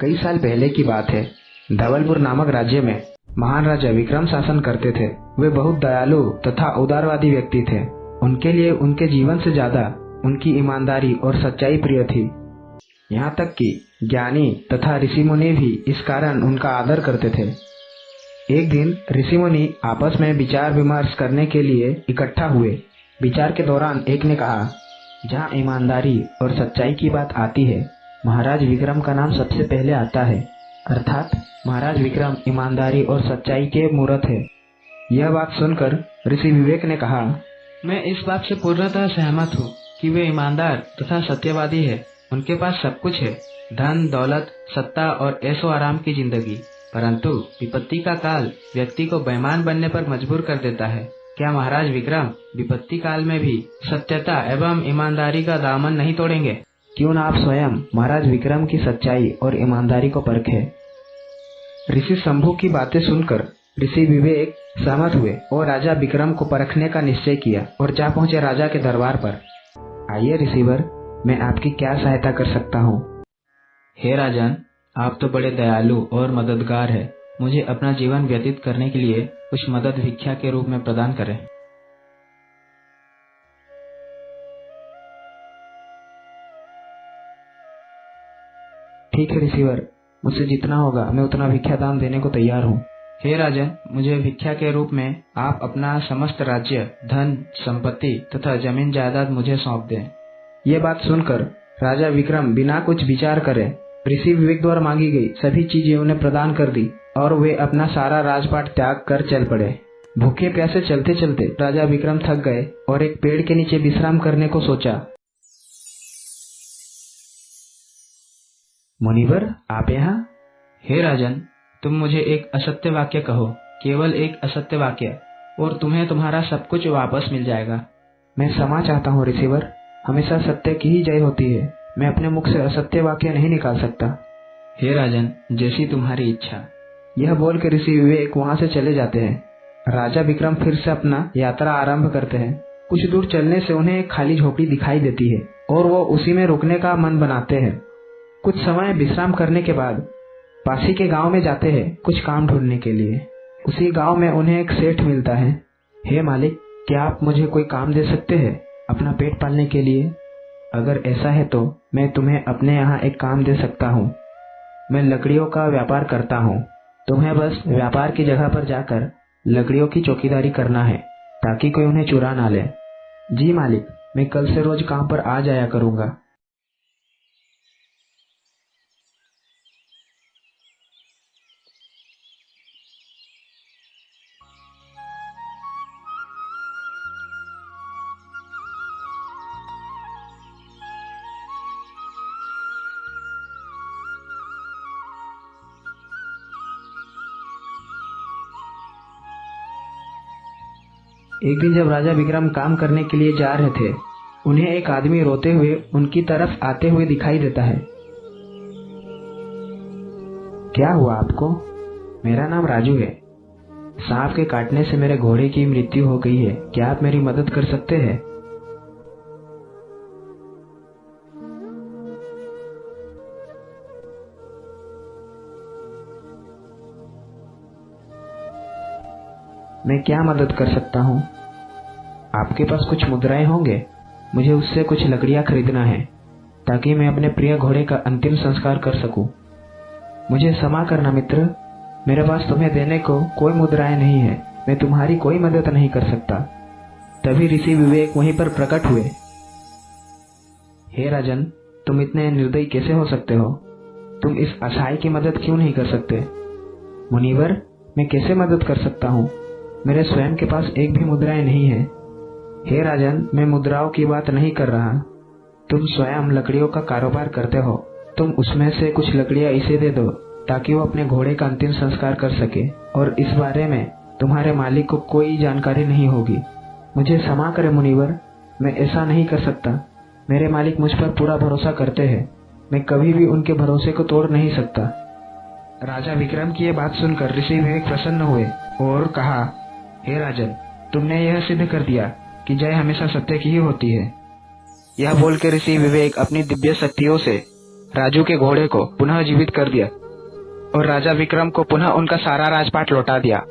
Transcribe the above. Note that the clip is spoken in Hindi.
कई साल पहले की बात है। धवलपुर नामक राज्य में महान राजा विक्रम शासन करते थे। वे बहुत दयालु तथा उदारवादी व्यक्ति थे। उनके लिए उनके जीवन से ज्यादा उनकी ईमानदारी और सच्चाई प्रिय थी। यहाँ तक कि ज्ञानी तथा ऋषि मुनि भी इस कारण उनका आदर करते थे। एक दिन ऋषि मुनि आपस में विचार विमर्श करने के लिए इकट्ठा हुए। विचार के दौरान एक ने कहा, जहाँ ईमानदारी और सच्चाई की बात आती है, महाराज विक्रम का नाम सबसे पहले आता है। अर्थात महाराज विक्रम ईमानदारी और सच्चाई के मूर्त है। यह बात सुनकर ऋषि विवेक ने कहा, मैं इस बात से पूर्णतः सहमत हूँ कि वे ईमानदार तथा सत्यवादी है। उनके पास सब कुछ है, धन, दौलत, सत्ता और ऐशो आराम की जिंदगी। परंतु विपत्ति का काल व्यक्ति को बेईमान बनने पर मजबूर कर देता है। क्या महाराज विक्रम विपत्ति काल में भी सत्यता एवं ईमानदारी का दामन नहीं तोड़ेंगे? क्यों न आप स्वयं महाराज विक्रम की सच्चाई और ईमानदारी को परखें। ऋषि शंभु की बातें सुनकर ऋषि विवेक सहमत हुए और राजा विक्रम को परखने का निश्चय किया और जा पहुंचे राजा के दरबार पर। आइए ऋषिवर, मैं आपकी क्या सहायता कर सकता हूँ? हे राजन, आप तो बड़े दयालु और मददगार है। मुझे अपना जीवन व्यतीत करने के लिए कुछ मदद भिक्षा के रूप में प्रदान करें। ठीक है ऋषिवर, मुझसे जितना होगा मैं उतना भिक्षा दान देने को तैयार हूँ। हे राजन, मुझे भिक्षा के रूप में आप अपना समस्त राज्य, धन, संपत्ति तथा जमीन जायदाद मुझे सौंप दें। ये बात सुनकर राजा विक्रम बिना कुछ विचार करे ऋषि विवेक द्वारा मांगी गई सभी चीजें उन्हें प्रदान कर दी और वे अपना सारा राजपाट त्याग कर चल पड़े। भूखे प्यासे चलते चलते राजा विक्रम थक गए और एक पेड़ के नीचे विश्राम करने को सोचा। मुनिवर, आप यहाँ? हे राजन, तुम मुझे एक असत्य वाक्य कहो, केवल एक असत्य वाक्य, और तुम्हें तुम्हारा सब कुछ वापस मिल जाएगा। मैं क्षमा चाहता हूँ ऋषिवर, हमेशा सत्य की ही जय होती है। मैं अपने मुख से असत्य वाक्य नहीं निकाल सकता। हे राजन, जैसी तुम्हारी इच्छा। यह बोल के ऋषि विवेक वहाँ से चले जाते हैं। राजा विक्रम फिर से अपना यात्रा आरंभ करते हैं। कुछ दूर चलने से उन्हें एक खाली झोपड़ी दिखाई देती है और वो उसी में रुकने का मन बनाते हैं। कुछ समय विश्राम करने के बाद पासी के गांव में जाते हैं कुछ काम ढूंढने के लिए। उसी गांव में उन्हें एक सेठ मिलता है। हे मालिक, क्या आप मुझे कोई काम दे सकते हैं अपना पेट पालने के लिए? अगर ऐसा है तो मैं तुम्हें अपने यहाँ एक काम दे सकता हूँ। मैं लकड़ियों का व्यापार करता हूँ। तुम्हें बस व्यापार की जगह पर जाकर लकड़ियों की चौकीदारी करना है ताकि कोई उन्हें चुरा ना ले। जी मालिक, मैं कल से रोज काम पर आ जाया करूँगा। एक दिन जब राजा विक्रम काम करने के लिए जा रहे थे, उन्हें एक आदमी रोते हुए उनकी तरफ आते हुए दिखाई देता है। क्या हुआ आपको? मेरा नाम राजू है। सांप के काटने से मेरे घोड़े की मृत्यु हो गई है। क्या आप मेरी मदद कर सकते हैं? मैं क्या मदद कर सकता हूँ? आपके पास कुछ मुद्राएं होंगे? मुझे उससे कुछ लकड़ियां खरीदना है ताकि मैं अपने प्रिय घोड़े का अंतिम संस्कार कर सकूं। मुझे क्षमा करना मित्र, मेरे पास तुम्हें देने को कोई मुद्राएं नहीं है। मैं तुम्हारी कोई मदद नहीं कर सकता। तभी ऋषि विवेक वहीं पर प्रकट हुए। हे राजन, तुम इतने निर्दयी कैसे हो सकते हो? तुम इस असहाय की मदद क्यों नहीं कर सकते? मुनिवर, मैं कैसे मदद कर सकता हूँ? मेरे स्वयं के पास एक भी मुद्राएं नहीं है। हे राजन, मैं मुद्राओं की बात नहीं कर रहा। तुम स्वयं लकड़ियों का कारोबार करते हो। तुम उसमें से कुछ लकड़ियां इसे दे दो ताकि वो अपने घोड़े का अंतिम संस्कार कर सके और इस बारे में तुम्हारे मालिक को कोई जानकारी नहीं होगी। मुझे क्षमा करें मुनिवर, मैं ऐसा नहीं कर सकता। मेरे मालिक मुझ पर पूरा भरोसा करते हैं। मैं कभी भी उनके भरोसे को तोड़ नहीं सकता। राजा विक्रम की ये बात सुनकर ऋषि विवेक प्रसन्न हुए और कहा, हे राजन, तुमने यह सिद्ध कर दिया कि जय हमेशा सत्य की ही होती है। यह बोल के ऋषि विवेक अपनी दिव्य शक्तियों से राजू के घोड़े को पुनः जीवित कर दिया और राजा विक्रम को पुनः उनका सारा राजपाट लौटा दिया।